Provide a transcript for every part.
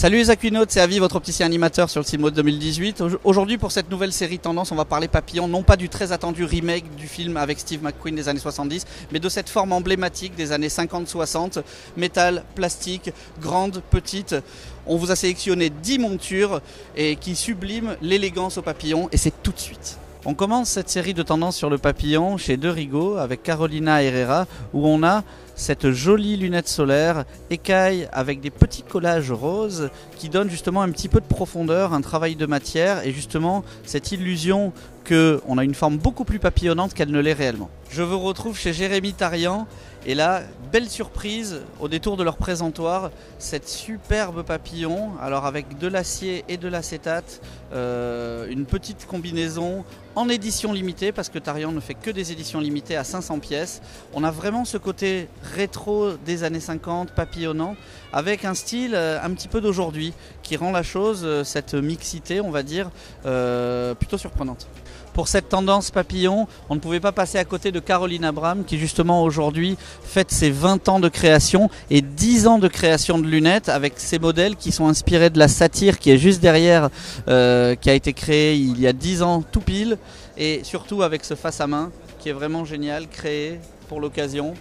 Salut les Aquinautes, c'est Avi, votre opticien animateur sur le Simode 2018. Aujourd'hui, pour cette nouvelle série Tendance, on va parler papillons, non pas du très attendu remake du film avec Steve McQueen des années 70, mais de cette forme emblématique des années 50-60, métal, plastique, grande, petite. On vous a sélectionné 10 montures et qui subliment l'élégance au papillon, et c'est tout de suite. On commence cette série de tendances sur le papillon chez De Rigo avec Carolina Herrera, où on a cette jolie lunette solaire écaille avec des petits collages roses qui donnent justement un petit peu de profondeur, un travail de matière et justement cette illusion qu'on a une forme beaucoup plus papillonnante qu'elle ne l'est réellement. Je vous retrouve chez Jérémy Tarian et là, belle surprise au détour de leur présentoir, cette superbe papillon, alors avec de l'acier et de l'acétate, une petite combinaison en édition limitée parce que Tarian ne fait que des éditions limitées à 500 pièces. On a vraiment ce côté rétro des années 50, papillonnant, avec un style un petit peu d'aujourd'hui qui rend la chose, cette mixité on va dire, plutôt surprenante. Pour cette tendance papillon, on ne pouvait pas passer à côté de Caroline Abram qui justement aujourd'hui fête ses 20 ans de création et 10 ans de création de lunettes avec ces modèles qui sont inspirés de la Satire qui est juste derrière, qui a été créée il y a 10 ans tout pile, et surtout avec ce face à main qui est vraiment génial, créé pour l'occasion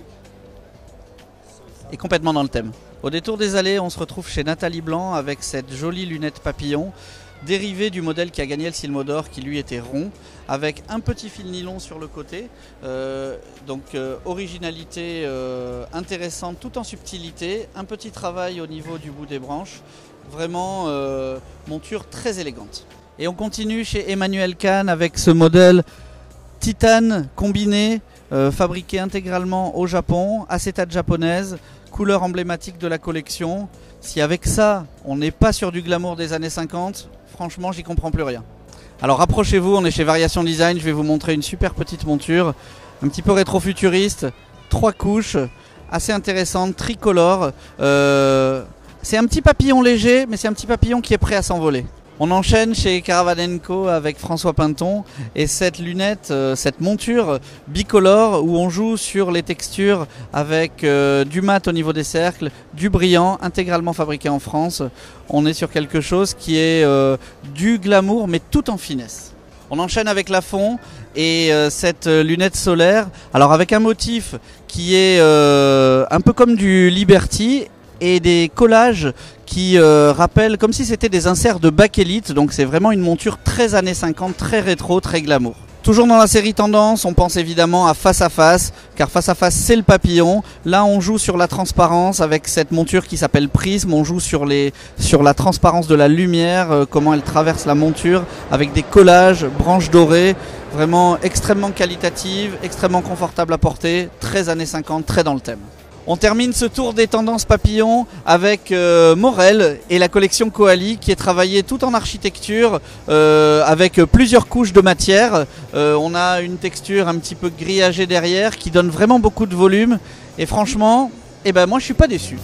et complètement dans le thème. Au détour des allées, on se retrouve chez Nathalie Blanc avec cette jolie lunette papillon dérivé du modèle qui a gagné le Silmodor qui lui était rond avec un petit fil nylon sur le côté, originalité intéressante tout en subtilité, un petit travail au niveau du bout des branches, vraiment monture très élégante. Et on continue chez Emmanuel Kahn avec ce modèle titane combiné, fabriqué intégralement au Japon, acétate japonaise, couleur emblématique de la collection. Si avec ça on n'est pas sur du glamour des années 50, franchement j'y comprends plus rien. Alors rapprochez-vous, on est chez Variation Design, je vais vous montrer une super petite monture, un petit peu rétro-futuriste, 3 couches, assez intéressante, tricolore. C'est un petit papillon léger, mais c'est un petit papillon qui est prêt à s'envoler. On enchaîne chez Caravanenco avec François Pinton et cette lunette, cette monture bicolore où on joue sur les textures avec du mat au niveau des cercles, du brillant, intégralement fabriqué en France. On est sur quelque chose qui est du glamour mais tout en finesse. On enchaîne avec Lafon et cette lunette solaire, alors avec un motif qui est un peu comme du Liberty et des collages qui rappellent comme si c'était des inserts de bakélite, donc c'est vraiment une monture très années 50, très rétro, très glamour. Toujours dans la série Tendance, on pense évidemment à Face à Face, car Face à Face c'est le papillon. Là on joue sur la transparence avec cette monture qui s'appelle Prisme, on joue sur la transparence de la lumière, comment elle traverse la monture, avec des collages, branches dorées, vraiment extrêmement qualitative, extrêmement confortable à porter, très années 50, très dans le thème. On termine ce tour des tendances papillons avec Morel et la collection Coali qui est travaillée tout en architecture avec plusieurs couches de matière. On a une texture un petit peu grillagée derrière qui donne vraiment beaucoup de volume et franchement, moi je suis pas déçu.